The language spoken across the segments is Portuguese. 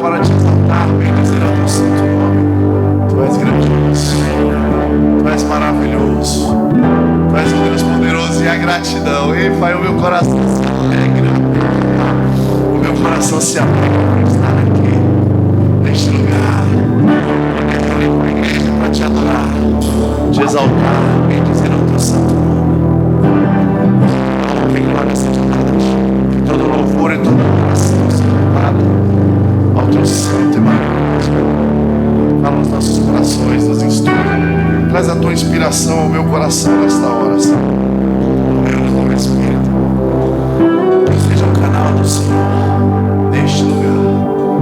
para te exaltar, bendizer o teu santo nome. Tu és grandioso, tu és maravilhoso, tu és um Deus poderoso, e a gratidão, ei Pai, o meu coração se alegra, o meu coração se alegra por estar aqui, neste lugar, para te adorar, te exaltar, bendizer o teu santo nome. Que glória seja dada a ti, que todo louvor e toda adoração seja dada ao teu santo e maravilhoso nome. Fala nos nossos corações, nos instrui, traz a tua inspiração ao meu coração nesta hora, Senhor. No meu Espírito, que seja o canal do Senhor neste lugar.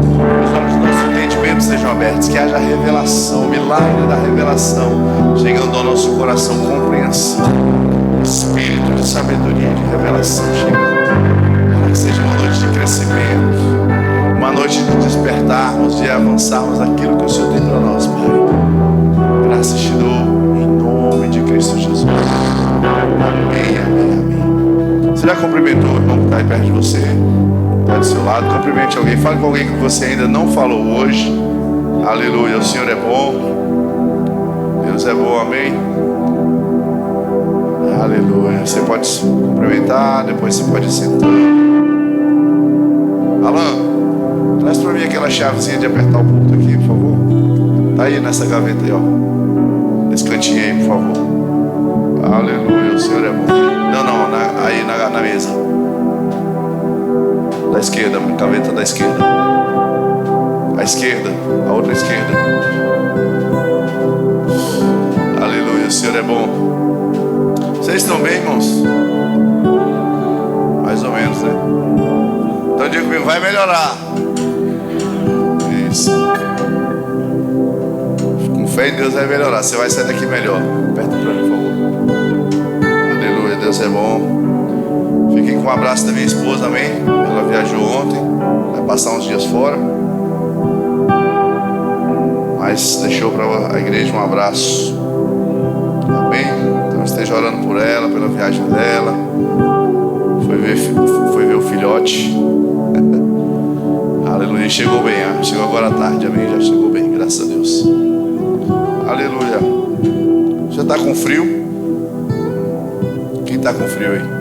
Que os olhos do nosso entendimento sejam abertos, que haja revelação, o milagre da revelação chegando ao nosso coração, compreensão, espírito de sabedoria, de revelação chegando, para que seja uma noite de crescimento, uma noite de despertarmos, de avançarmos aquilo que o Senhor tem para nós, Pai. Graças te dou em nome de Cristo Jesus. Amém, amém, amém. Você já cumprimentou o irmão que está aí perto de você? Está do seu lado, cumprimente alguém, fale com alguém que você ainda não falou hoje. Aleluia, o Senhor é bom, Deus é bom, amém. Aleluia, você pode se cumprimentar, depois você pode sentar. Alan, traz para mim aquela chavezinha de apertar o pulto aqui, por favor. Tá aí nessa gaveta aí, ó, nesse cantinho aí, por favor. Aleluia, o Senhor é bom. Não, aí na mesa da esquerda, gaveta da esquerda. A esquerda, a outra esquerda. Aleluia, o Senhor é bom. Vocês estão bem, irmãos? Mais ou menos, né? Então diga comigo, vai melhorar. Isso. Com fé em Deus vai melhorar. Você vai sair daqui melhor. Aperta para mim, por favor. Aleluia, Deus é bom. Fiquem com um abraço da minha esposa, amém? Ela viajou ontem, vai passar uns dias fora, mas deixou para a igreja um abraço, amém? Então esteja orando por ela, pela viagem dela. Foi ver o filhote. Aleluia, chegou bem, chegou agora à tarde, amém? Já chegou bem, graças a Deus. Aleluia. Você está com frio? Quem está com frio aí?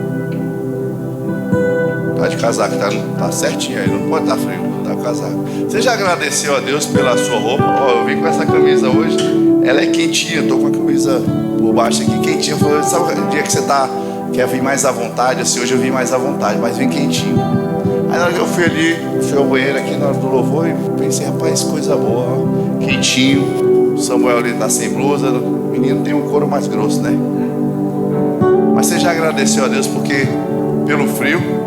Tá de casaco, tá certinho aí, não pode estar frio, tá com casaco. Você já agradeceu a Deus pela sua roupa? Ó, eu vim com essa camisa hoje, ela é quentinha, eu tô com a camisa por baixo aqui quentinha. Sabe o dia que você quer vir mais à vontade? Assim, hoje eu vim mais à vontade, mas vim quentinho. Aí na hora que eu fui ao banheiro aqui na hora do louvor e pensei, rapaz, coisa boa, ó, quentinho. O Samuel ali tá sem blusa, o menino tem um couro mais grosso, né? Mas você já agradeceu a Deus porque pelo frio?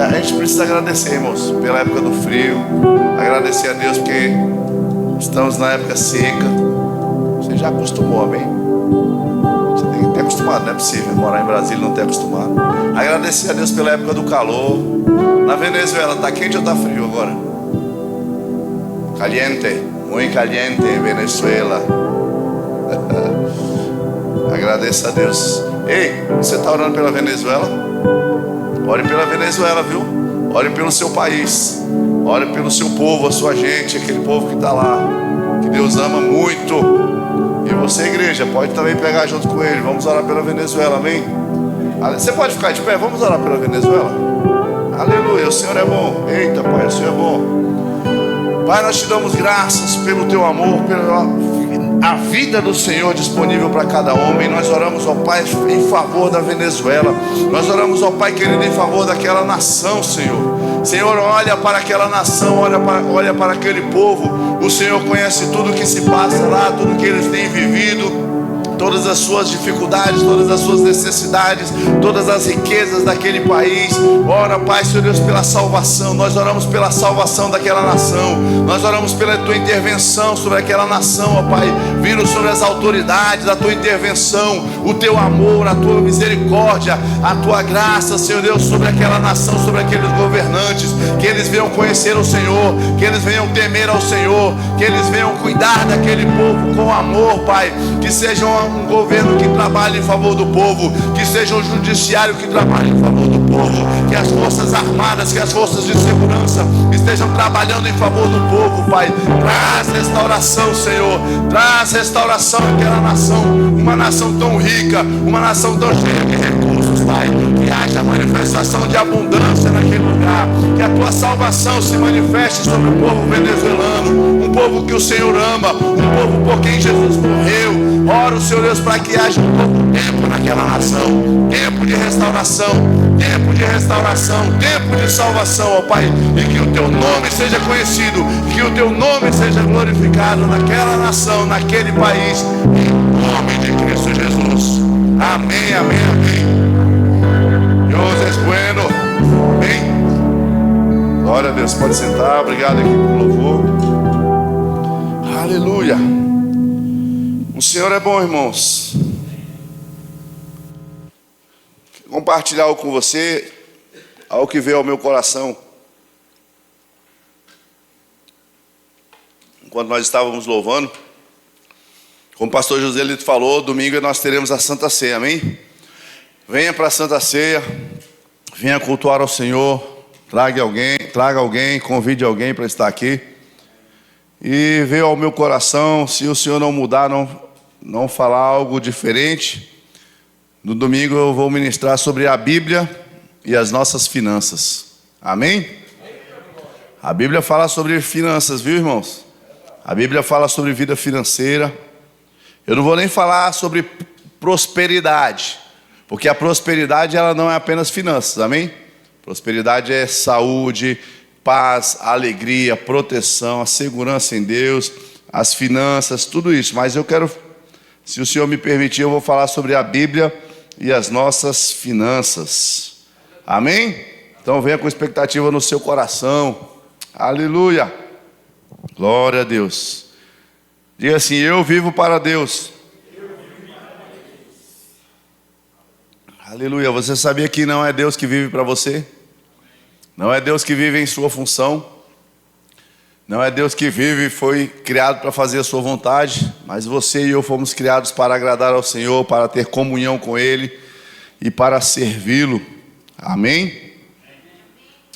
A gente precisa agradecer, irmãos, pela época do frio. Agradecer a Deus porque estamos na época seca. Você já acostumou, amém? Você tem que ter acostumado, não é possível morar em Brasília e não ter acostumado. Agradecer a Deus pela época do calor. Na Venezuela, está quente ou está frio agora? Caliente, muito caliente, Venezuela. Agradeça a Deus. Ei, você está orando pela Venezuela? Ore pela Venezuela, viu? Ore pelo seu país. Ore pelo seu povo, a sua gente, aquele povo que está lá, que Deus ama muito. E você, igreja, pode também pegar junto com ele. Vamos orar pela Venezuela, amém? Você pode ficar de pé, vamos orar pela Venezuela? Aleluia, o Senhor é bom. Eita, Pai, o Senhor é bom. Pai, nós te damos graças pelo teu amor, pela a vida do Senhor disponível para cada homem. Nós oramos, ó Pai, em favor da Venezuela. Nós oramos, ó Pai querido, em favor daquela nação, Senhor. Senhor, olha para aquela nação, olha para aquele povo. O Senhor conhece tudo o que se passa lá, tudo que eles têm vivido, todas as suas dificuldades, todas as suas necessidades, todas as riquezas daquele país. Ora, Pai, Senhor Deus, pela salvação. Nós oramos pela salvação daquela nação. Nós oramos pela tua intervenção sobre aquela nação, ó Pai. Vindo sobre as autoridades, a tua intervenção, o teu amor, a tua misericórdia, a tua graça, Senhor Deus, sobre aquela nação, sobre aqueles governantes. Que eles venham conhecer o Senhor, que eles venham temer ao Senhor, que eles venham cuidar daquele povo com amor, Pai. Que seja um governo que trabalhe em favor do povo, que seja um judiciário que trabalhe em favor do povo, que as forças armadas, que as forças de segurança estejam trabalhando em favor do povo, Pai. Traz restauração, Senhor. Traz restauração àquela nação, uma nação tão rica, uma nação tão cheia de recursos, Pai. Que haja manifestação de abundância naquele lugar. Que a tua salvação se manifeste sobre o povo venezuelano, um povo que o Senhor ama, um povo por quem Jesus morreu. Oro, Senhor Deus, para que haja um pouco tempo naquela nação, tempo de restauração, tempo de restauração, tempo de salvação, ó Pai, e que o teu nome seja conhecido, que o teu nome seja glorificado naquela nação, naquele país, em nome de Cristo Jesus. Amém, amém, amém. Deus é bueno. Amém. Glória a Deus, pode sentar. Obrigado aqui pelo louvor. Aleluia. O Senhor é bom, irmãos. Vou compartilhar algo com você, algo que veio ao meu coração. Enquanto nós estávamos louvando, como o pastor José Lito falou, domingo nós teremos a Santa Ceia, amém? Venha para a Santa Ceia, venha cultuar ao Senhor, traga alguém, convide alguém para estar aqui. E veio ao meu coração, se o Senhor não mudar, não falar algo diferente, no domingo eu vou ministrar sobre a Bíblia e as nossas finanças. Amém? A Bíblia fala sobre finanças, viu, irmãos? A Bíblia fala sobre vida financeira. Eu não vou nem falar sobre prosperidade, porque a prosperidade ela não é apenas finanças, amém? Prosperidade é saúde, paz, alegria, proteção, a segurança em Deus, as finanças, tudo isso. Mas eu quero, se o Senhor me permitir, eu vou falar sobre a Bíblia e as nossas finanças. Amém? Então venha com expectativa no seu coração. Aleluia. Glória a Deus. Diga assim: eu vivo para Deus. Aleluia. Você sabia que não é Deus que vive para você? Não é Deus que vive em sua função. Não é Deus que vive e foi criado para fazer a sua vontade. Mas você e eu fomos criados para agradar ao Senhor, para ter comunhão com Ele e para servi-lo. Amém?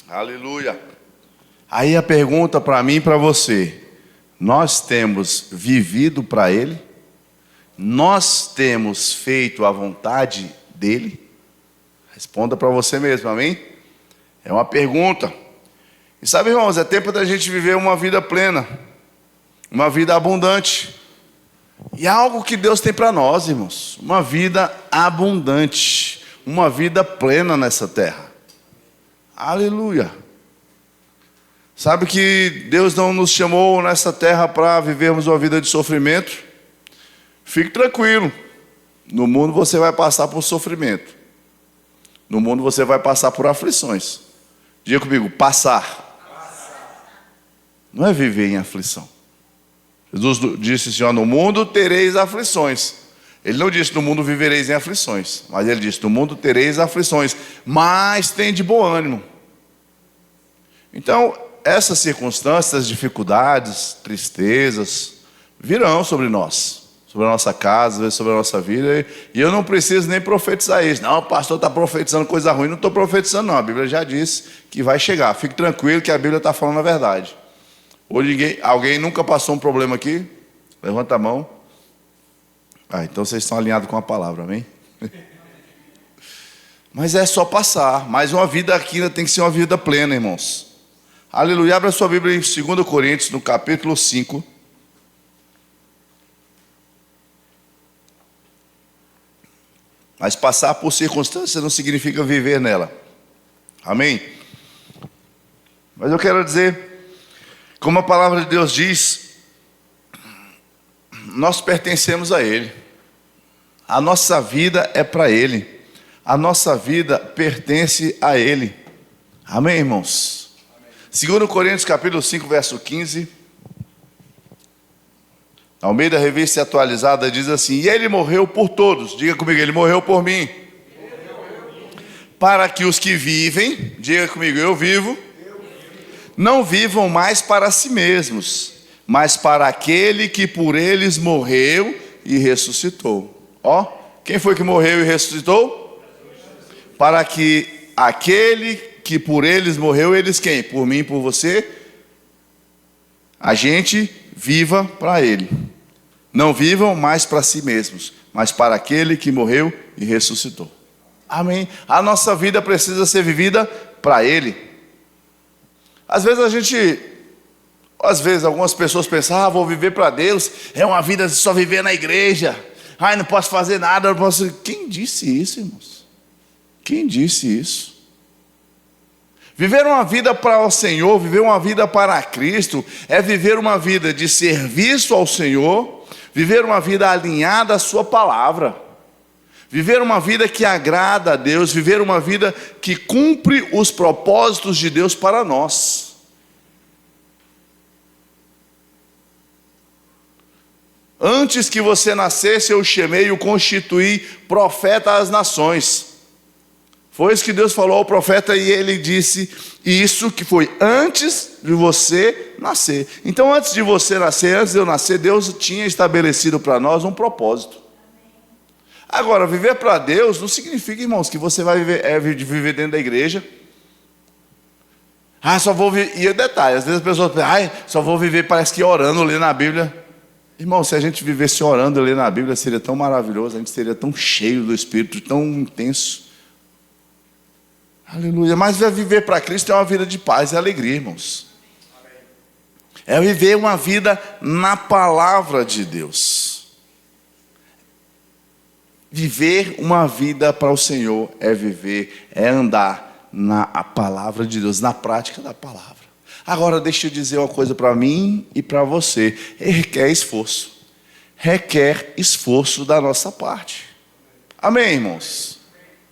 Aleluia. Aí a pergunta para mim e para você: nós temos vivido para Ele? Nós temos feito a vontade dEle? Responda para você mesmo, amém? É uma pergunta. E sabe, irmãos, é tempo da gente viver uma vida plena, uma vida abundante. E é algo que Deus tem para nós, irmãos, uma vida abundante, uma vida plena nessa terra. Aleluia. Sabe que Deus não nos chamou nessa terra para vivermos uma vida de sofrimento? Fique tranquilo, no mundo você vai passar por sofrimento, no mundo você vai passar por aflições. Diga comigo: passar. Não é viver em aflição. Jesus disse assim: ó, no mundo tereis aflições. Ele não disse: no mundo vivereis em aflições, mas ele disse: no mundo tereis aflições, mas tem de bom ânimo. Então, essas circunstâncias, dificuldades, tristezas, virão sobre nós, sobre a nossa casa, sobre a nossa vida. E eu não preciso nem profetizar isso. Não, o pastor está profetizando coisa ruim. Não estou profetizando, não. A Bíblia já disse que vai chegar. Fique tranquilo que a Bíblia está falando a verdade. Hoje alguém nunca passou um problema aqui? Levanta a mão. Então vocês estão alinhados com a palavra, amém? Mas é só passar. Mas uma vida aqui ainda tem que ser uma vida plena, irmãos. Aleluia. Abra sua Bíblia em 2 Coríntios, no capítulo 5. Mas passar por circunstâncias não significa viver nela. Amém? Mas eu quero dizer, como a palavra de Deus diz, nós pertencemos a Ele. A nossa vida é para Ele. A nossa vida pertence a Ele. Amém, irmãos? 2 Coríntios capítulo 5, verso 15. Almeida Revista Atualizada diz assim: e Ele morreu por todos. Diga comigo: Ele morreu por mim. Para que os que vivem, diga comigo: eu vivo, não vivam mais para si mesmos, mas para aquele que por eles morreu e ressuscitou. Ó, quem foi que morreu e ressuscitou? Para que aquele que por eles morreu, eles quem? Por mim e por você. A gente viva para Ele. Não vivam mais para si mesmos, mas para aquele que morreu e ressuscitou. Amém? A nossa vida precisa ser vivida para Ele. Às vezes algumas pessoas pensam, vou viver para Deus, é uma vida de só viver na igreja. Não posso fazer nada, não posso... Quem disse isso, irmãos? Quem disse isso? Viver uma vida para o Senhor, viver uma vida para Cristo, é viver uma vida de serviço ao Senhor, viver uma vida alinhada à sua palavra, viver uma vida que agrada a Deus, viver uma vida que cumpre os propósitos de Deus para nós. Antes que você nascesse, eu chamei e o constituí profeta às nações. Foi isso que Deus falou ao profeta, e ele disse isso, que foi antes de você nascer. Então, antes de você nascer, antes de eu nascer, Deus tinha estabelecido para nós um propósito. Agora, viver para Deus não significa, irmãos, que você vai viver dentro da igreja. Só vou viver. E detalhe, às vezes as pessoas pensam, só vou viver, parece que orando, lendo a Bíblia. Irmão, se a gente vivesse orando, lendo a Bíblia, seria tão maravilhoso, a gente seria tão cheio do Espírito, tão intenso. Aleluia. Mas viver para Cristo é uma vida de paz e alegria, irmãos. É viver uma vida na palavra de Deus. Viver uma vida para o Senhor é andar na palavra de Deus, na prática da palavra. Agora, deixa eu dizer uma coisa para mim e para você. Requer esforço. Requer esforço da nossa parte. Amém, irmãos?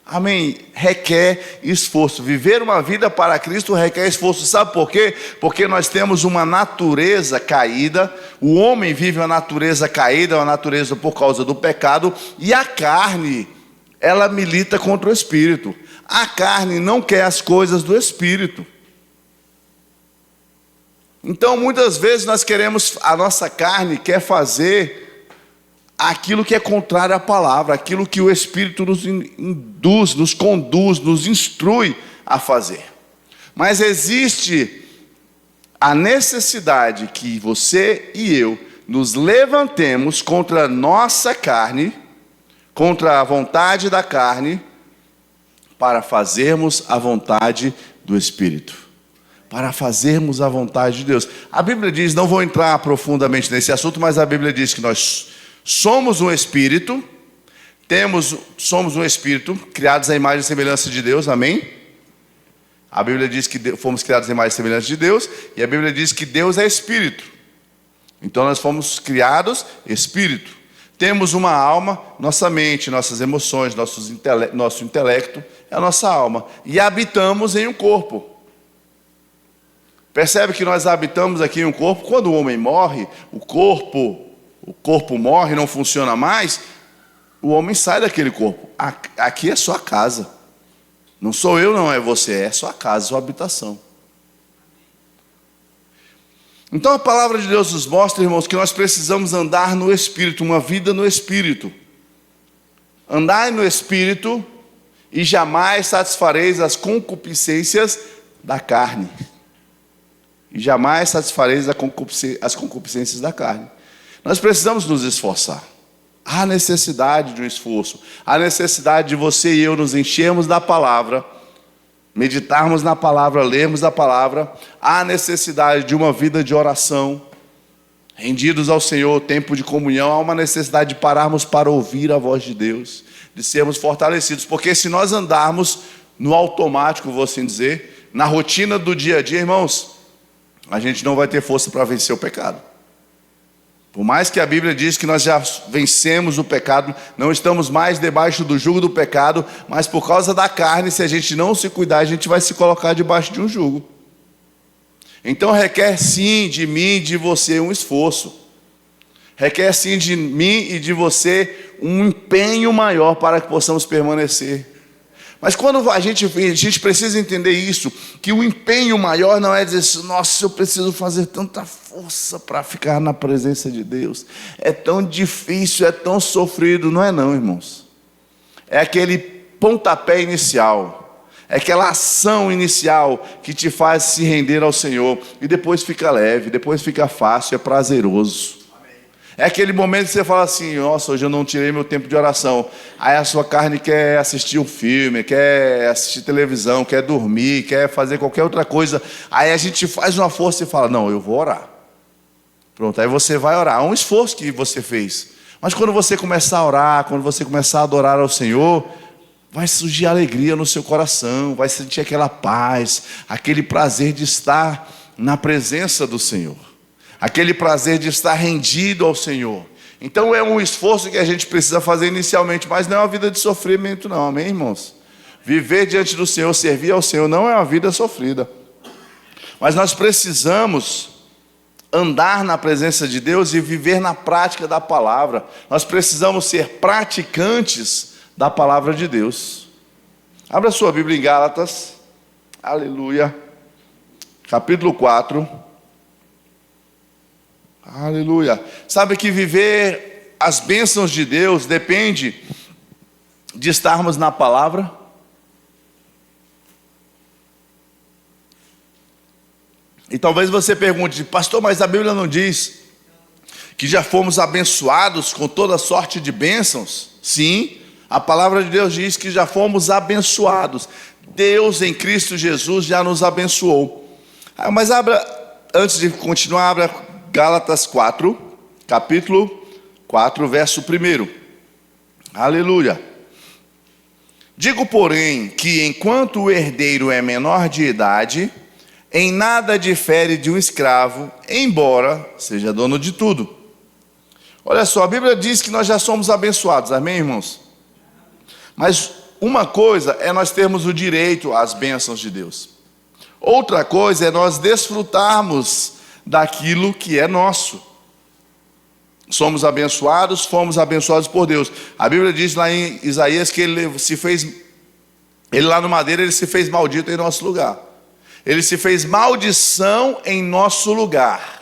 Amém? Requer esforço. Viver uma vida para Cristo requer esforço. Sabe por quê? Porque nós temos uma natureza caída. O homem vive uma natureza caída, uma natureza por causa do pecado. E a carne, ela milita contra o Espírito. A carne não quer as coisas do Espírito. Então, muitas vezes a nossa carne quer fazer aquilo que é contrário à palavra, aquilo que o Espírito nos induz, nos conduz, nos instrui a fazer. Mas existe a necessidade que você e eu nos levantemos contra a nossa carne, contra a vontade da carne, para fazermos a vontade do Espírito. Para fazermos a vontade de Deus. A Bíblia diz, não vou entrar profundamente nesse assunto, mas a Bíblia diz que nós somos um Espírito, somos um Espírito, criados à imagem e semelhança de Deus, amém? A Bíblia diz que fomos criados à imagem e semelhança de Deus, e a Bíblia diz que Deus é Espírito. Então nós fomos criados Espírito. Temos uma alma, nossa mente, nossas emoções, nosso intelecto, é a nossa alma. E habitamos em um corpo. Percebe que nós habitamos aqui em um corpo. Quando o homem morre, o corpo morre, não funciona mais, o homem sai daquele corpo. Aqui é sua casa. Não sou eu, não é você, é sua casa, sua habitação. Então a palavra de Deus nos mostra, irmãos, que nós precisamos andar no Espírito, uma vida no Espírito. Andai no Espírito e jamais satisfareis as concupiscências da carne. E jamais satisfareis as concupiscências da carne. Nós precisamos nos esforçar. Há necessidade de um esforço. Há necessidade de você e eu nos enchermos da palavra, meditarmos na palavra, lermos a palavra. Há necessidade de uma vida de oração, rendidos ao Senhor, tempo de comunhão. Há uma necessidade de pararmos para ouvir a voz de Deus, de sermos fortalecidos. Porque se nós andarmos no automático, vou assim dizer, na rotina do dia a dia, irmãos, a gente não vai ter força para vencer o pecado. Por mais que a Bíblia diz que nós já vencemos o pecado, não estamos mais debaixo do jugo do pecado, mas por causa da carne, se a gente não se cuidar, a gente vai se colocar debaixo de um jugo. Então requer sim de mim e de você um esforço. Requer sim de mim e de você um empenho maior para que possamos permanecer. Mas quando a gente precisa entender isso, que o empenho maior não é dizer assim, nossa, eu preciso fazer tanta força para ficar na presença de Deus. É tão difícil, é tão sofrido. Não é não, irmãos. É aquele pontapé inicial. É aquela ação inicial que te faz se render ao Senhor. E depois fica leve, depois fica fácil, é prazeroso. É aquele momento que você fala assim: nossa, hoje eu não tirei meu tempo de oração. Aí a sua carne quer assistir um filme, quer assistir televisão, quer dormir, quer fazer qualquer outra coisa. Aí a gente faz uma força e fala: não, eu vou orar. Pronto, aí você vai orar. É um esforço que você fez. Mas quando você começar a orar, quando você começar a adorar ao Senhor, vai surgir alegria no seu coração, vai sentir aquela paz, aquele prazer de estar na presença do Senhor. Aquele prazer de estar rendido ao Senhor. Então é um esforço que a gente precisa fazer inicialmente, mas não é uma vida de sofrimento não, amém, irmãos? Viver diante do Senhor, servir ao Senhor, não é uma vida sofrida. Mas nós precisamos andar na presença de Deus e viver na prática da palavra. Nós precisamos ser praticantes da palavra de Deus. Abra sua Bíblia em Gálatas, aleluia, capítulo 4. Aleluia. Sabe que viver as bênçãos de Deus depende de estarmos na palavra? E talvez você pergunte: pastor, mas a Bíblia não diz que já fomos abençoados com toda sorte de bênçãos? Sim, a palavra de Deus diz que já fomos abençoados. Deus em Cristo Jesus já nos abençoou. Mas antes de continuar, abra Gálatas 4, capítulo 4, verso 1. Aleluia. Digo, porém, que enquanto o herdeiro é menor de idade, em nada difere de um escravo, embora seja dono de tudo. Olha só, a Bíblia diz que nós já somos abençoados, amém, irmãos? Mas uma coisa é nós termos o direito às bênçãos de Deus. Outra coisa é nós desfrutarmos daquilo que é nosso. Somos abençoados, fomos abençoados por Deus. A Bíblia diz lá em Isaías que ele lá no madeiro, ele se fez maldito em nosso lugar. Ele se fez maldição em nosso lugar.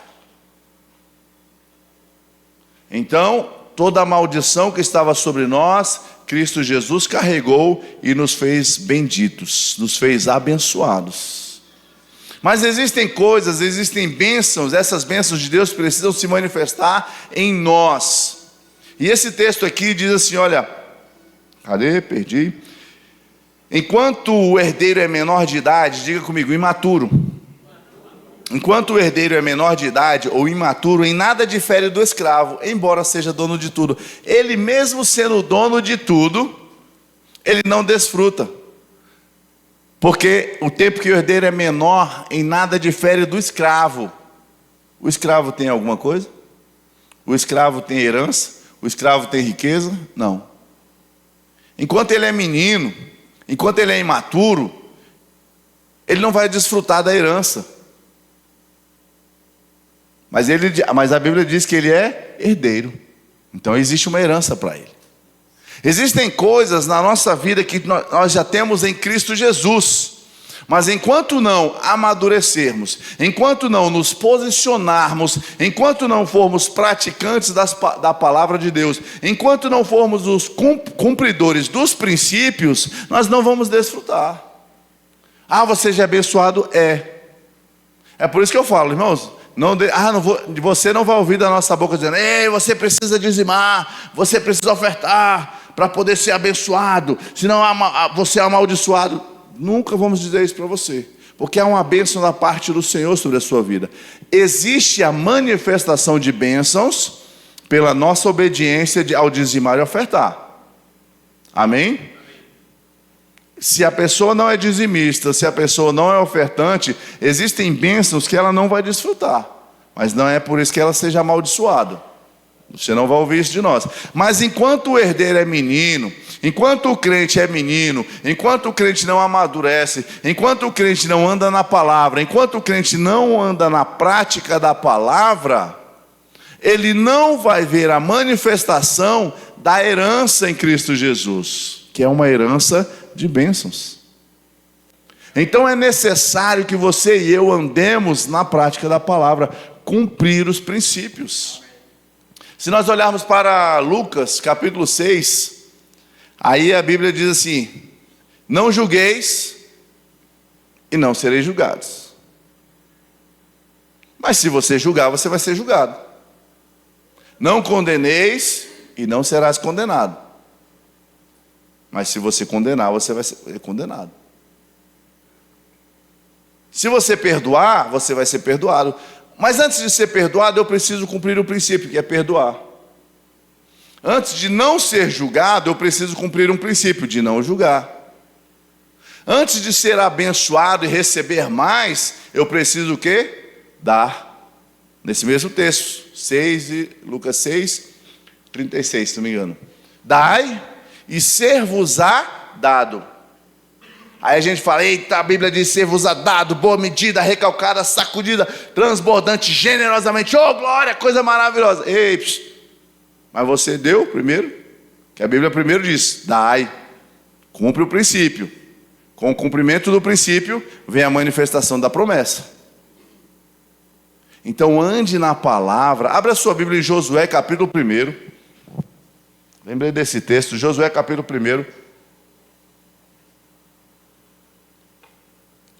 Então, toda a maldição que estava sobre nós, Cristo Jesus carregou e nos fez benditos, nos fez abençoados. Mas existem coisas, existem bênçãos, essas bênçãos de Deus precisam se manifestar em nós. E esse texto aqui diz assim, olha, cadê? Perdi. Enquanto o herdeiro é menor de idade, diga comigo, imaturo. Enquanto o herdeiro é menor de idade ou imaturo, em nada difere do escravo, embora seja dono de tudo. Ele mesmo sendo dono de tudo, ele não desfruta. Porque o tempo que o herdeiro é menor, em nada difere do escravo. O escravo tem alguma coisa? O escravo tem herança? O escravo tem riqueza? Não. Enquanto ele é menino, enquanto ele é imaturo, ele não vai desfrutar da herança. Mas a Bíblia diz que ele é herdeiro. Então existe uma herança para ele. Existem coisas na nossa vida que nós já temos em Cristo Jesus. Mas enquanto não amadurecermos, enquanto não nos posicionarmos, enquanto não formos praticantes da palavra de Deus, enquanto não formos os cumpridores dos princípios, nós não vamos desfrutar. Ah, você já é abençoado? É por isso que eu falo, irmãos, você não vai ouvir da nossa boca dizendo: ei, você precisa dizimar, você precisa ofertar para poder ser abençoado, senão você é amaldiçoado. Nunca vamos dizer isso para você, porque há uma bênção da parte do Senhor sobre a sua vida. Existe a manifestação de bênçãos pela nossa obediência ao dizimar e ofertar. Amém? Se a pessoa não é dizimista, se a pessoa não é ofertante, existem bênçãos que ela não vai desfrutar, mas não é por isso que ela seja amaldiçoada. Você não vai ouvir isso de nós. Mas enquanto o herdeiro é menino, enquanto o crente é menino, enquanto o crente não amadurece, enquanto o crente não anda na palavra, enquanto o crente não anda na prática da palavra, ele não vai ver a manifestação da herança em Cristo Jesus, que é uma herança de bênçãos. Então é necessário que você e eu andemos na prática da palavra, cumprir os princípios. Se nós olharmos para Lucas capítulo 6, aí a Bíblia diz assim: não julgueis e não sereis julgados. Mas se você julgar, você vai ser julgado. Não condeneis e não serás condenado. Mas se você condenar, você vai ser condenado. Se você perdoar, você vai ser perdoado. Mas antes de ser perdoado, eu preciso cumprir o princípio, que é perdoar. Antes de não ser julgado, eu preciso cumprir um princípio, de não julgar. Antes de ser abençoado e receber mais, eu preciso o quê? Dar. Nesse mesmo texto, Lucas 6, 36, se não me engano. Dai e ser-vos-á dado. Aí a gente fala, eita, a Bíblia diz ser-vos-á dado, boa medida, recalcada, sacudida, transbordante, generosamente. Oh, glória, coisa maravilhosa. Ei, mas você deu primeiro? Que a Bíblia primeiro diz, dai, cumpre o princípio. Com o cumprimento do princípio, vem a manifestação da promessa. Então ande na palavra. Abra a sua Bíblia em Josué capítulo 1. Lembrei desse texto, Josué capítulo 1,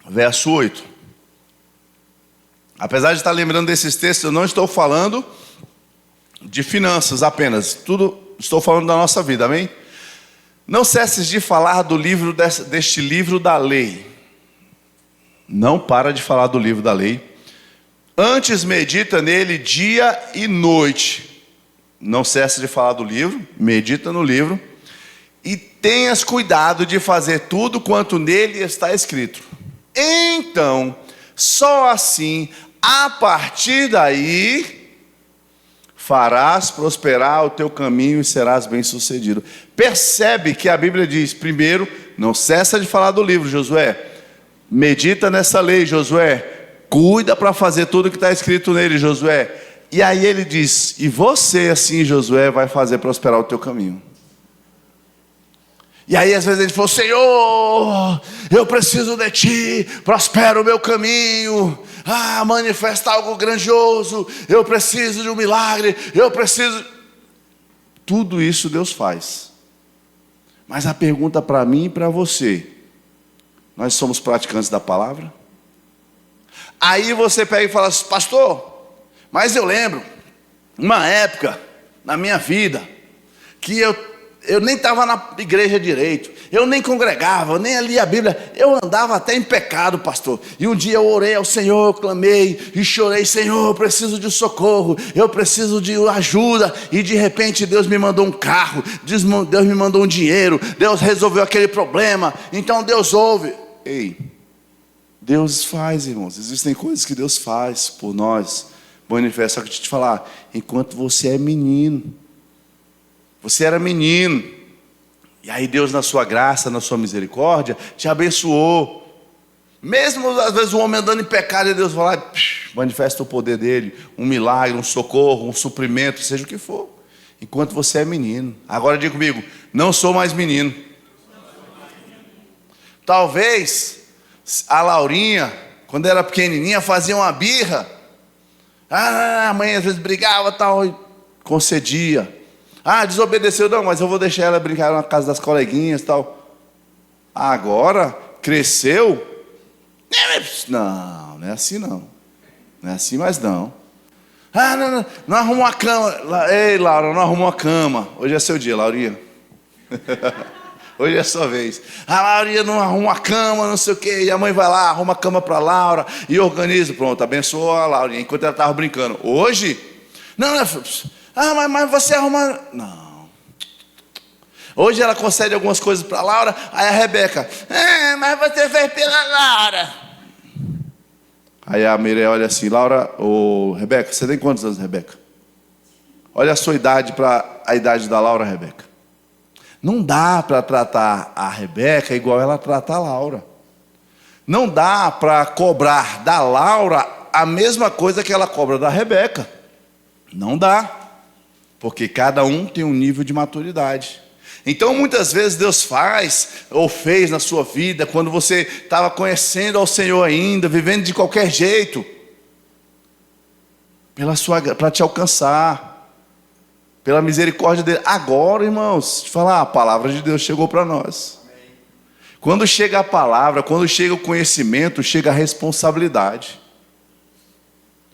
verso 8. Apesar de estar lembrando desses textos, eu não estou falando de finanças apenas. Estou falando da nossa vida, amém? Não cesses de falar do livro deste livro da lei. Não para de falar do livro da lei. Antes medita nele dia e noite. Não cesse de falar do livro, medita no livro. E tenhas cuidado de fazer tudo quanto nele está escrito. Então, só assim, a partir daí, farás prosperar o teu caminho e serás bem-sucedido. Percebe que a Bíblia diz, primeiro, não cessa de falar do livro, Josué. Medita nessa lei, Josué. Cuida para fazer tudo que está escrito nele, Josué. E aí ele diz, e você assim, Josué, vai fazer prosperar o teu caminho. E aí às vezes ele fala, Senhor, eu preciso de ti, prospera o meu caminho. Manifesta algo grandioso, eu preciso de um milagre, eu preciso. Tudo isso Deus faz. Mas a pergunta para mim e para você, nós somos praticantes da palavra? Aí você pega e fala assim, pastor, mas eu lembro, uma época na minha vida, que eu nem estava na igreja direito, eu nem congregava, eu nem lia a Bíblia, eu andava até em pecado, pastor. E um dia eu orei ao Senhor, eu clamei e chorei, Senhor, eu preciso de socorro, eu preciso de ajuda. E de repente Deus me mandou um carro, Deus me mandou um dinheiro, Deus resolveu aquele problema. Então Deus ouve. Ei, Deus faz, irmãos, existem coisas que Deus faz por nós. Manifesta, só que deixa eu te falar, enquanto você é menino, você era menino, e aí Deus na sua graça, na sua misericórdia, te abençoou. Mesmo às vezes o homem andando em pecado, e Deus vai lá, manifesta o poder dele, um milagre, um socorro, um suprimento, seja o que for, enquanto você é menino. Agora diga comigo, não sou mais menino. Talvez a Laurinha, quando era pequenininha, fazia uma birra. A mãe às vezes brigava, tal, e concedia. Desobedeceu, não, mas eu vou deixar ela brincar na casa das coleguinhas, tal. Agora, cresceu. Não é assim não. Não é assim mais não. Não arruma uma cama. Ei, Laura, não arruma uma cama. Hoje é seu dia, Laurinha. Hoje é sua vez. A Laurinha não arruma a cama, não sei o quê. E a mãe vai lá, arruma a cama para a Laura e organiza. Pronto, abençoou a Laurinha enquanto ela estava brincando. Hoje, mas você arruma. Não. Hoje ela concede algumas coisas para a Laura. Aí a Rebeca, mas você fez pela Laura. Aí a Mireia olha assim, Laura, Rebeca, você tem quantos anos, Rebeca? Olha a sua idade para a idade da Laura, Rebeca. Não dá para tratar a Rebeca igual ela trata a Laura. Não dá para cobrar da Laura a mesma coisa que ela cobra da Rebeca. Não dá. Porque cada um tem um nível de maturidade. Então muitas vezes Deus faz ou fez na sua vida, quando você estava conhecendo ao Senhor ainda, vivendo de qualquer jeito, para te alcançar. Pela misericórdia dele. Agora, irmãos, te falar, a palavra de Deus chegou para nós. Quando chega a palavra, quando chega o conhecimento, chega a responsabilidade.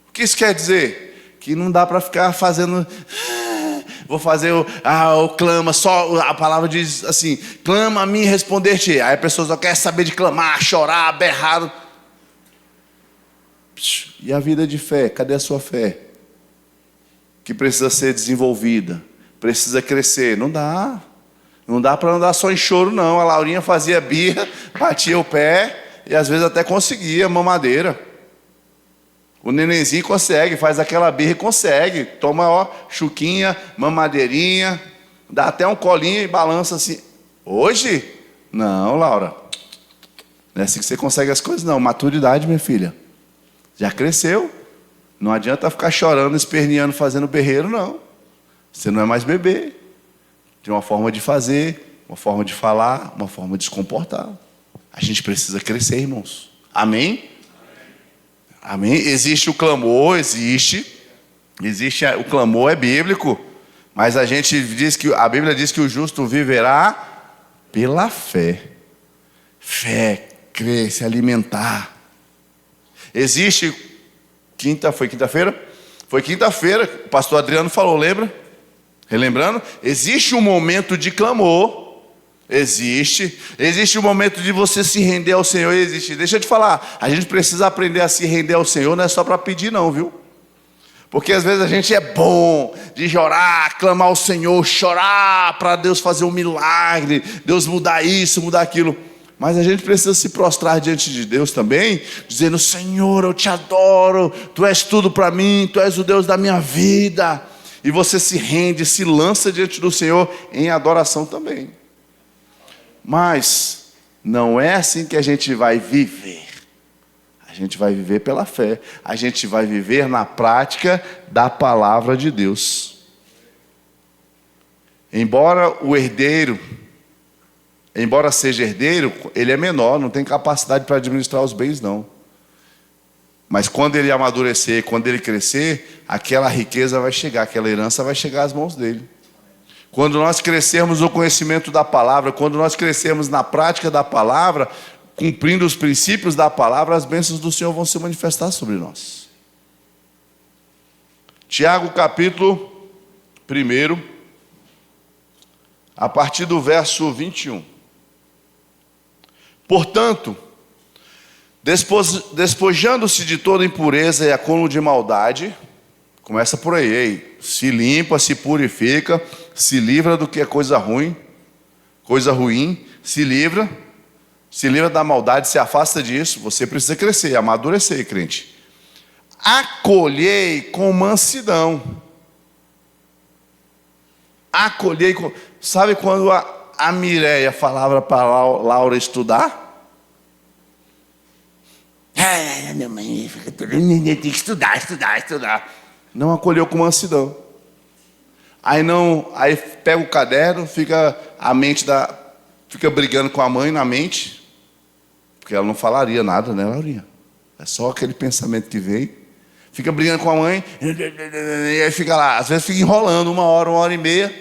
O que isso quer dizer? Que não dá para ficar fazendo... Vou fazer o clama, só a palavra diz assim, clama a mim e responder-te. Aí a pessoa só quer saber de clamar, chorar, berrar. E a vida de fé? Cadê a sua fé? Que precisa ser desenvolvida, precisa crescer. Não dá. Não dá para andar só em choro, não. A Laurinha fazia birra, batia o pé e às vezes até conseguia mamadeira. O nenenzinho consegue, faz aquela birra e consegue. Toma, chuquinha, mamadeirinha, dá até um colinho e balança assim. Hoje? Não, Laura. Não é assim que você consegue as coisas, não. Maturidade, minha filha. Já cresceu. Não adianta ficar chorando, esperneando, fazendo berreiro, não. Você não é mais bebê. Tem uma forma de fazer, uma forma de falar, uma forma de se comportar. A gente precisa crescer, irmãos. Amém? Amém? Existe o clamor, existe o clamor, é bíblico, mas a Bíblia diz que o justo viverá pela fé. Fé, crer, se alimentar. Existe foi quinta-feira? Foi quinta-feira, o pastor Adriano falou, lembra? Relembrando? Existe um momento de clamor. Existe um momento de você se render ao Senhor. Existe. Deixa eu te falar, a gente precisa aprender a se render ao Senhor. Não é só para pedir não, viu? Porque às vezes a gente é bom de orar, clamar ao Senhor, chorar para Deus fazer um milagre, Deus mudar isso, mudar aquilo. Mas a gente precisa se prostrar diante de Deus também, dizendo, Senhor, eu te adoro, Tu és tudo para mim, Tu és o Deus da minha vida. E você se rende, se lança diante do Senhor em adoração também. Mas não é assim que a gente vai viver. A gente vai viver pela fé. A gente vai viver na prática da palavra de Deus. Embora seja herdeiro, ele é menor, não tem capacidade para administrar os bens, não. Mas quando ele amadurecer, quando ele crescer, aquela riqueza vai chegar, aquela herança vai chegar às mãos dele. Quando nós crescermos no conhecimento da palavra, quando nós crescermos na prática da palavra, cumprindo os princípios da palavra, as bênçãos do Senhor vão se manifestar sobre nós. Tiago capítulo 1, a partir do verso 21. Portanto, despojando-se de toda impureza e acúmulo de maldade, começa por aí, se limpa, se purifica, se livra do que é coisa ruim, se livra da maldade, se afasta disso. Você precisa crescer, amadurecer, crente. Acolhei com mansidão. Sabe quando a Mireia falava para a Laura estudar? Minha mãe tem que estudar. Não acolheu com mansidão. Aí pega o caderno, fica brigando com a mãe na mente, porque ela não falaria nada, né, Laurinha? É só aquele pensamento que vem. Fica brigando com a mãe, e aí fica lá, às vezes fica enrolando 1 hora e meia,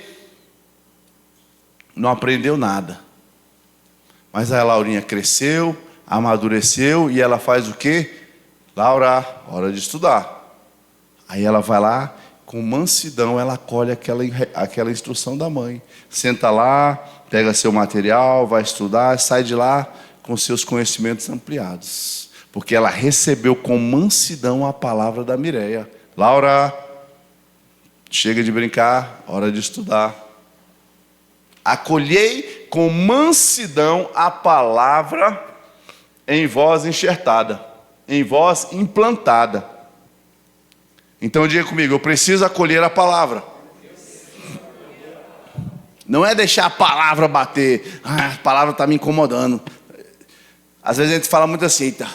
não aprendeu nada. Mas a Laurinha cresceu, amadureceu, e ela faz o quê? Laura, hora de estudar. Aí ela vai lá, com mansidão, ela acolhe aquela instrução da mãe. Senta lá, pega seu material, vai estudar, sai de lá com seus conhecimentos ampliados. Porque ela recebeu com mansidão a palavra da Mireia. Laura, chega de brincar, hora de estudar. Acolhei com mansidão a palavra em voz enxertada, em voz implantada. Então diga comigo, eu preciso acolher a palavra. Não é deixar a palavra bater. A palavra está me incomodando. Às vezes a gente fala muito assim, eita,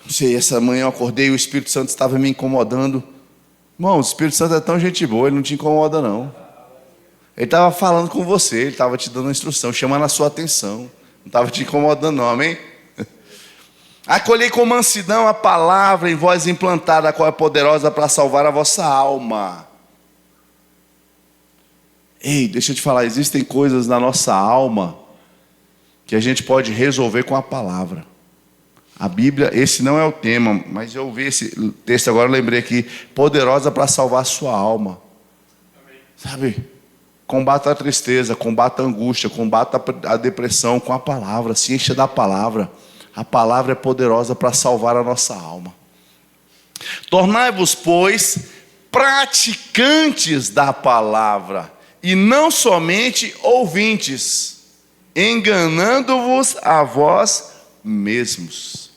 não sei, essa manhã eu acordei e o Espírito Santo estava me incomodando. Irmão, o Espírito Santo é tão gente boa, ele não te incomoda não. Ele estava falando com você, ele estava te dando uma instrução, chamando a sua atenção. Não estava te incomodando não, amém? Acolhei com mansidão a palavra em voz implantada, a qual é poderosa para salvar a vossa alma. Ei, deixa eu te falar, existem coisas na nossa alma que a gente pode resolver com a palavra. A Bíblia, esse não é o tema, mas eu vi esse texto agora, eu lembrei aqui, poderosa para salvar a sua alma. Sabe? Combata a tristeza, combata a angústia, combata a depressão com a palavra, se encha da palavra. A palavra é poderosa para salvar a nossa alma. Tornai-vos, pois, praticantes da palavra, e não somente ouvintes, enganando-vos a vós mesmos.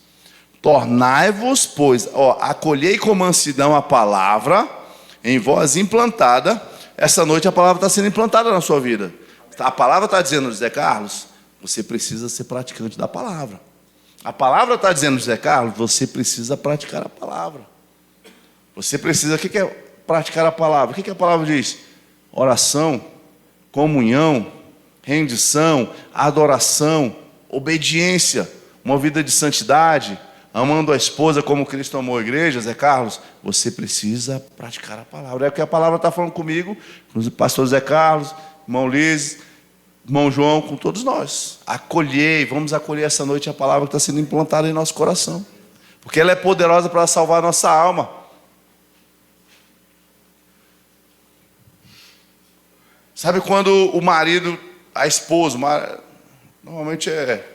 Tornai-vos, pois, acolhei com mansidão a palavra em vós implantada. Essa noite a palavra está sendo implantada na sua vida. A palavra está dizendo, José Carlos, você precisa ser praticante da palavra. A palavra está dizendo, José Carlos, você precisa praticar a palavra. Você precisa, o que é praticar a palavra? O que a palavra diz? Oração, comunhão, rendição, adoração, obediência, uma vida de santidade, amando a esposa como Cristo amou a igreja. Zé Carlos, você precisa praticar a palavra. É o que a palavra está falando comigo, com o pastor Zé Carlos, irmão Liz, irmão João, com todos nós. Vamos acolher essa noite a palavra que está sendo implantada em nosso coração, porque ela é poderosa para salvar a nossa alma. Sabe quando o marido, a esposa, normalmente é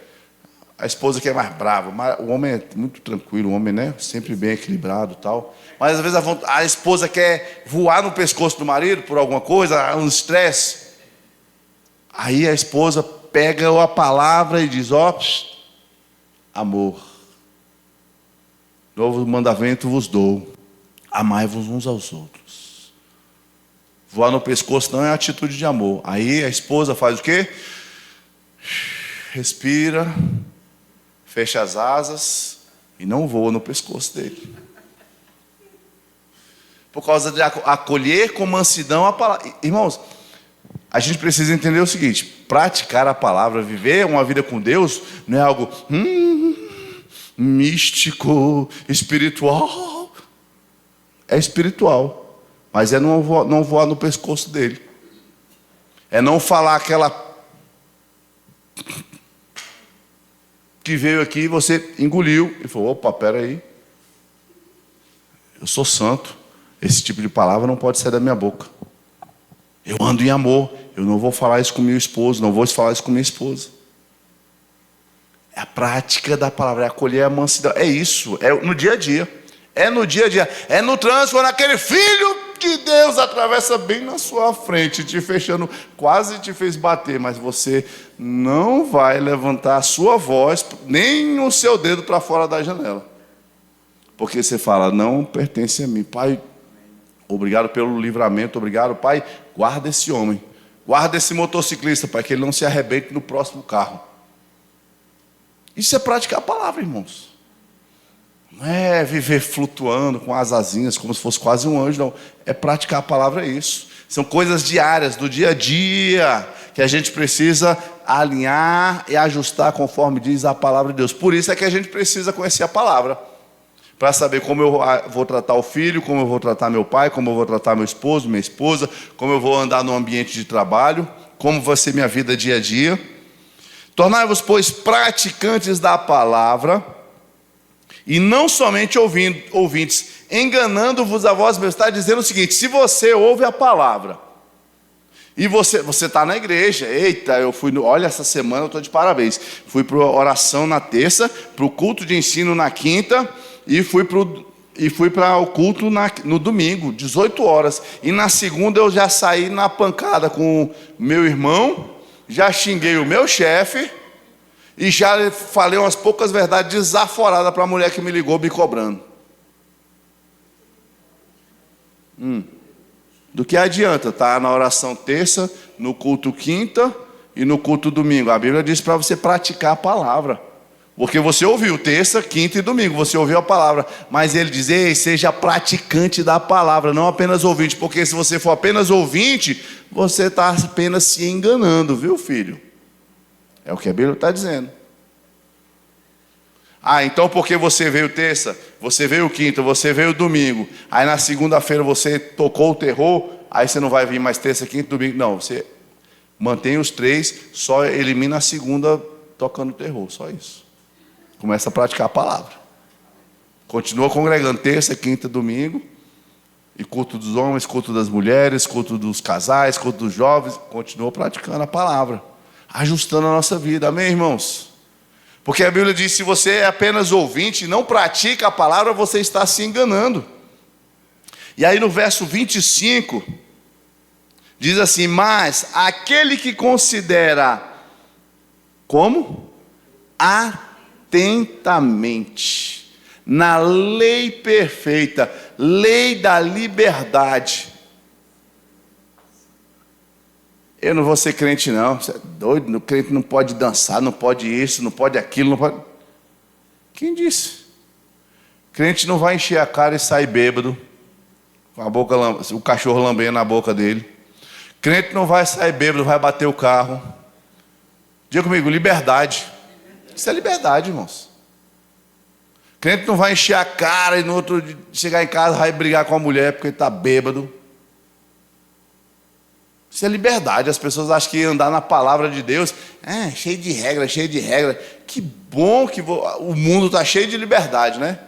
a esposa que é mais brava, o homem é muito tranquilo, o homem, né, sempre bem equilibrado e tal, mas às vezes a esposa quer voar no pescoço do marido por alguma coisa, um estresse. Aí a esposa pega a palavra e diz, amor, novo mandamento vos dou, amai-vos uns aos outros. Voar no pescoço não é atitude de amor. Aí a esposa faz o quê? Respira, fecha as asas e não voa no pescoço dele. Por causa de acolher com mansidão a palavra. Irmãos, a gente precisa entender o seguinte: praticar a palavra, viver uma vida com Deus, não é algo místico, espiritual. É espiritual. Mas é não voar no pescoço dele. É não falar aquela que veio aqui e você engoliu e falou, peraí, eu sou santo, esse tipo de palavra não pode sair da minha boca. Eu ando em amor, eu não vou falar isso com meu esposo, não vou falar isso com minha esposa. É a prática da palavra, é acolher a mansidão, é isso, é no dia a dia. É no dia a dia, é no trânsito, quando aquele filho que Deus atravessa bem na sua frente, te fechando, quase te fez bater, mas você não vai levantar a sua voz, nem o seu dedo para fora da janela. Porque você fala, não pertence a mim. Pai, obrigado pelo livramento, obrigado, Pai, guarda esse homem, guarda esse motociclista, para que ele não se arrebente no próximo carro. Isso é praticar a palavra, irmãos. Não é viver flutuando com as asinhas, como se fosse quase um anjo, não. É praticar a palavra, é isso. São coisas diárias, do dia a dia, que a gente precisa alinhar e ajustar conforme diz a palavra de Deus. Por isso é que a gente precisa conhecer a palavra, para saber como eu vou tratar o filho, como eu vou tratar meu pai, como eu vou tratar meu esposo, minha esposa, como eu vou andar no ambiente de trabalho, como vai ser minha vida dia a dia. Tornai-vos, pois, praticantes da palavra, e não somente ouvintes, enganando-vos a vós mesmos. Está dizendo o seguinte: se você ouve a palavra, e você está na igreja, eita, olha, essa semana eu estou de parabéns, fui para a oração na terça, para o culto de ensino na quinta, e fui para o culto no domingo, 18 horas, e na segunda eu já saí na pancada com meu irmão, já xinguei o meu chefe, e já falei umas poucas verdades desaforadas para a mulher que me ligou me cobrando. Do que adianta estar na oração terça, no culto quinta e no culto domingo? A Bíblia diz para você praticar a palavra. Porque você ouviu terça, quinta e domingo, você ouviu a palavra. Mas ele diz, ei, seja praticante da palavra, não apenas ouvinte. Porque se você for apenas ouvinte, você está apenas se enganando, viu, filho? É o que a Bíblia está dizendo. Então porque você veio terça, você veio quinta, você veio domingo, aí na segunda-feira você tocou o terror, aí você não vai vir mais terça, quinta e domingo. Não, você mantém os três, só elimina a segunda tocando terror, só isso. Começa a praticar a palavra. Continua congregando terça, quinta, domingo. E culto dos homens, culto das mulheres, culto dos casais, culto dos jovens. Continua praticando a palavra. Ajustando a nossa vida. Amém, irmãos? Porque a Bíblia diz, se você é apenas ouvinte e não pratica a palavra, você está se enganando. E aí no verso 25, diz assim, mas aquele que considera, como? Atentamente, na lei perfeita, lei da liberdade. Eu não vou ser crente não, você é doido, o crente não pode dançar, não pode isso, não pode aquilo, não pode... Quem disse? Crente não vai encher a cara e sair bêbado, com a boca, o cachorro lambendo na boca dele. Crente não vai sair bêbado, vai bater o carro. Diga comigo, liberdade. Isso é liberdade, irmãos. Crente não vai encher a cara e no outro dia chegar em casa vai brigar com a mulher porque está bêbado. Isso é liberdade. As pessoas acham que andar na palavra de Deus é cheio de regra, cheio de regra. Que bom que o mundo está cheio de liberdade, né?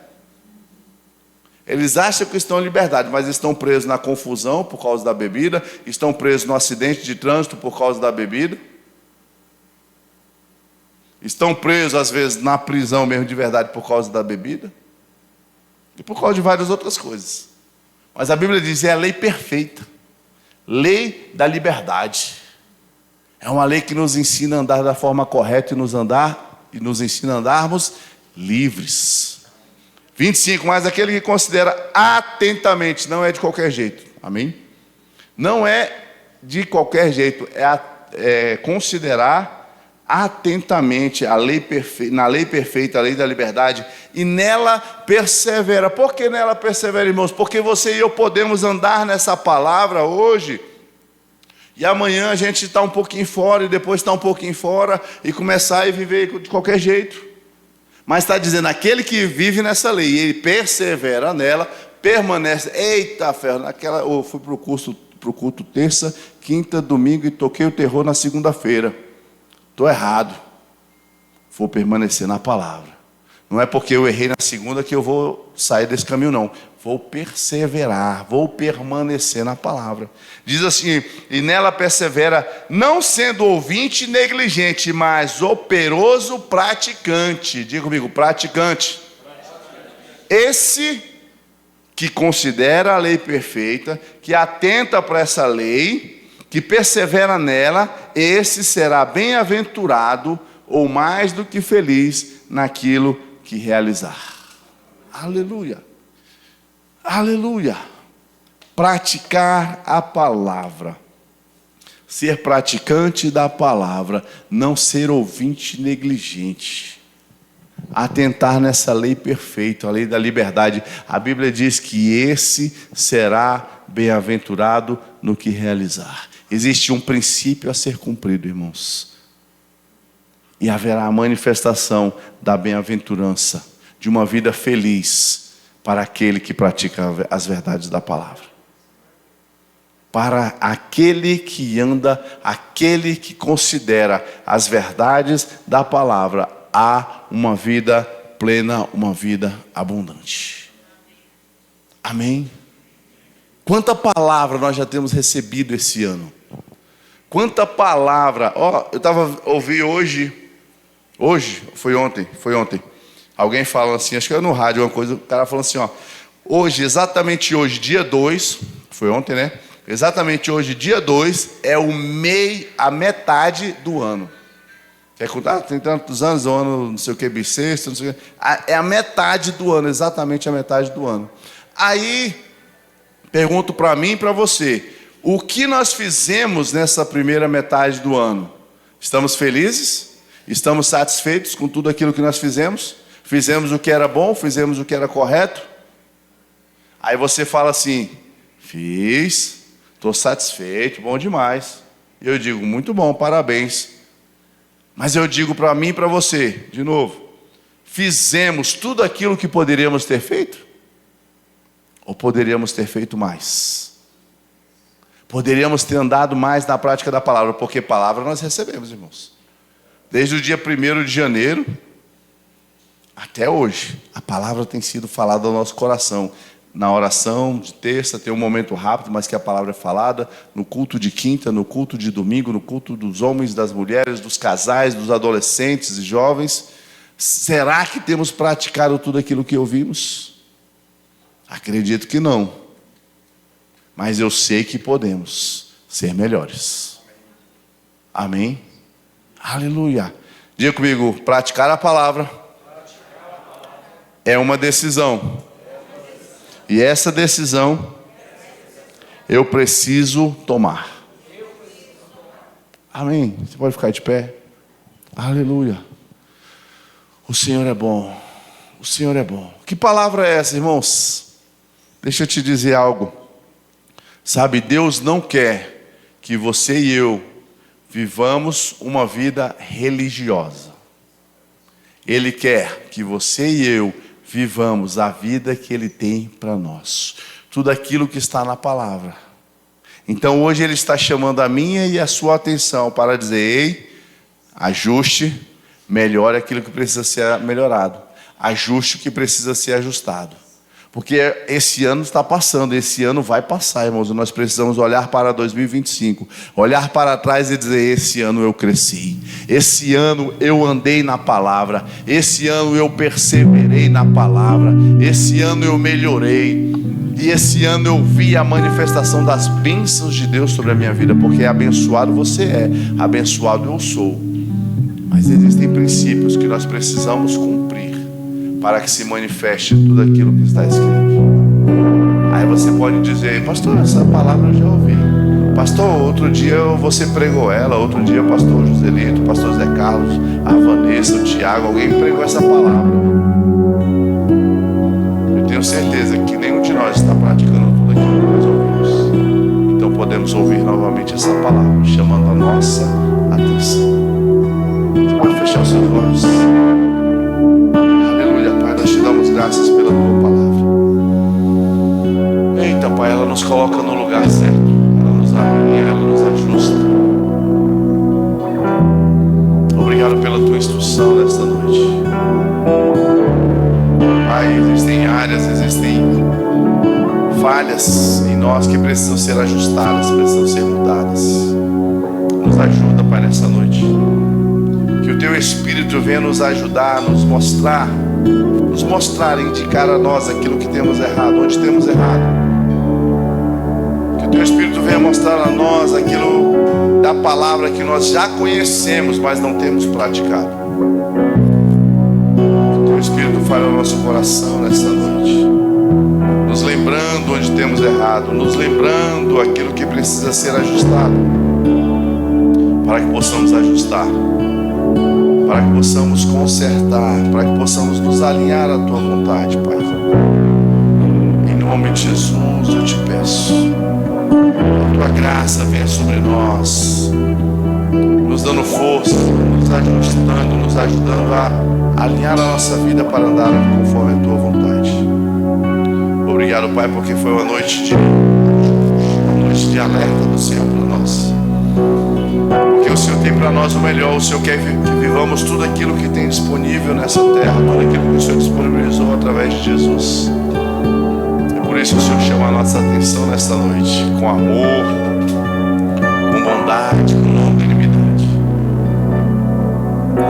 Eles acham que estão em liberdade, mas estão presos na confusão por causa da bebida, estão presos no acidente de trânsito por causa da bebida, estão presos às vezes na prisão mesmo de verdade por causa da bebida e por causa de várias outras coisas. Mas a Bíblia diz, é a lei perfeita, lei da liberdade. É uma lei que nos ensina a andar da forma correta e nos ensina a andarmos livres. 25, mas aquele que considera atentamente, não é de qualquer jeito, amém? Não é de qualquer jeito, é considerar atentamente a lei perfeita, na lei perfeita, a lei da liberdade, e nela persevera. Por que nela persevera, irmãos? Porque você e eu podemos andar nessa palavra hoje, e amanhã a gente está um pouquinho fora, e depois está um pouquinho fora, e começar a viver de qualquer jeito. Mas está dizendo, aquele que vive nessa lei, ele persevera nela, permanece. Eita ferro, eu fui para o culto terça, quinta, domingo e toquei o terror na segunda-feira. Estou errado. Vou permanecer na palavra. Não é porque eu errei na segunda que eu vou sair desse caminho, não. Vou perseverar, vou permanecer na palavra. Diz assim, e nela persevera, não sendo ouvinte negligente, mas operoso praticante. Diga comigo, praticante. Esse que considera a lei perfeita, que atenta para essa lei, que persevera nela, esse será bem-aventurado ou mais do que feliz naquilo que realizar. Aleluia. Aleluia. Praticar a palavra. Ser praticante da palavra. Não ser ouvinte negligente. Atentar nessa lei perfeita, a lei da liberdade. A Bíblia diz que esse será bem-aventurado no que realizar. Existe um princípio a ser cumprido, irmãos. E haverá a manifestação da bem-aventurança, de uma vida feliz, para aquele que pratica as verdades da palavra. Para aquele que anda, aquele que considera as verdades da palavra, há uma vida plena, uma vida abundante. Amém? Quanta palavra nós já temos recebido esse ano? Quanta palavra! Ouvi hoje, foi ontem. Alguém fala assim, acho que era no rádio, uma coisa, o cara falou assim, hoje, exatamente hoje, dia 2, foi ontem, né? Exatamente hoje, dia 2, é a metade do ano. Quer contar? Tem tantos anos, o ano, não sei o que, bissexto, não sei o que. É a metade do ano, exatamente a metade do ano. Aí, pergunto para mim e para você, o que nós fizemos nessa primeira metade do ano? Estamos felizes? Estamos satisfeitos com tudo aquilo que nós fizemos? Fizemos o que era bom, fizemos o que era correto. Aí você fala assim, fiz, estou satisfeito, bom demais. E eu digo, muito bom, parabéns. Mas eu digo para mim e para você, de novo, fizemos tudo aquilo que poderíamos ter feito? Ou poderíamos ter feito mais? Poderíamos ter andado mais na prática da palavra, porque palavra nós recebemos, irmãos. Desde o dia 1º de janeiro até hoje, a palavra tem sido falada ao nosso coração. Na oração de terça tem um momento rápido, mas que a palavra é falada. No culto de quinta, no culto de domingo, no culto dos homens, das mulheres, dos casais, dos adolescentes e jovens. Será que temos praticado tudo aquilo que ouvimos? Acredito que não. Mas eu sei que podemos ser melhores. Amém? Aleluia. Diga comigo, praticar a palavra é uma decisão. E essa decisão eu preciso tomar. Amém? Você pode ficar de pé? Aleluia. O Senhor é bom. O Senhor é bom. Que palavra é essa, irmãos? Deixa eu te dizer algo. Sabe, Deus não quer que você e eu vivamos uma vida religiosa. Ele quer que você e eu vivamos a vida que Ele tem para nós. Tudo aquilo que está na palavra. Então hoje Ele está chamando a minha e a sua atenção para dizer: ei, ajuste, melhore aquilo que precisa ser melhorado. Ajuste o que precisa ser ajustado. Porque esse ano está passando, esse ano vai passar, irmãos. E nós precisamos olhar para 2025, olhar para trás e dizer: esse ano eu cresci, esse ano eu andei na palavra, esse ano eu perseverei na palavra, esse ano eu melhorei, e esse ano eu vi a manifestação das bênçãos de Deus sobre a minha vida. Porque abençoado você é, abençoado eu sou. Mas existem princípios que nós precisamos cumprir para que se manifeste tudo aquilo que está escrito. Aí você pode dizer: pastor, essa palavra eu já ouvi. Pastor, outro dia você pregou ela, outro dia o pastor Joselito, o pastor Zé Carlos, a Vanessa, o Tiago, alguém pregou essa palavra. Eu tenho certeza que nenhum de nós está praticando tudo aquilo que nós ouvimos. Então podemos ouvir novamente essa palavra, chamando a nossa atenção. Você pode fechar os seus olhos. Graças pela tua palavra. Eita, Pai, ela nos coloca no lugar certo, ela nos alinha, ela nos ajusta. Obrigado pela tua instrução nesta noite. Pai, existem áreas, existem falhas em nós que precisam ser ajustadas, precisam ser mudadas. Nos ajuda, Pai, nessa noite. Que o teu Espírito venha nos ajudar, a nos mostrar, indicar a nós aquilo que temos errado, onde temos errado. Que o teu Espírito venha mostrar a nós aquilo da palavra que nós já conhecemos, mas não temos praticado. Que o teu Espírito fale ao nosso coração nesta noite, nos lembrando onde temos errado, nos lembrando aquilo que precisa ser ajustado, para que possamos ajustar, para que possamos consertar, para que possamos nos alinhar à tua vontade, Pai. Em nome de Jesus eu te peço, a tua graça venha sobre nós, nos dando força, nos ajustando, nos ajudando a alinhar a nossa vida para andar conforme a tua vontade. Obrigado, Pai, porque foi uma noite de alerta do Senhor para nós. Porque o Senhor tem para nós o melhor. O Senhor quer que vivamos tudo aquilo que tem disponível nessa terra, tudo aquilo que o Senhor disponibilizou através de Jesus. É por isso que o Senhor chama a nossa atenção nesta noite, com amor, com bondade, com longanimidade.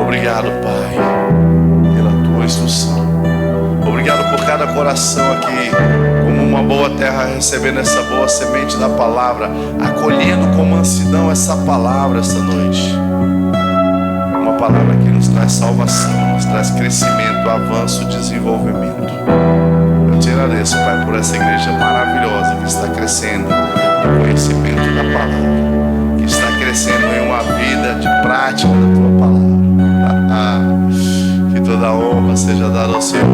Obrigado, Pai, pela tua instrução. Obrigado por cada coração aqui, como uma boa terra, recebendo essa boa semente da palavra, acolhendo com mansidão essa palavra esta noite. Uma palavra que nos traz salvação, nos traz crescimento, avanço, desenvolvimento. Eu te agradeço, Pai, por essa igreja maravilhosa que está crescendo no conhecimento da palavra, que está crescendo em uma vida de prática da tua palavra. Que toda honra seja dada ao Senhor.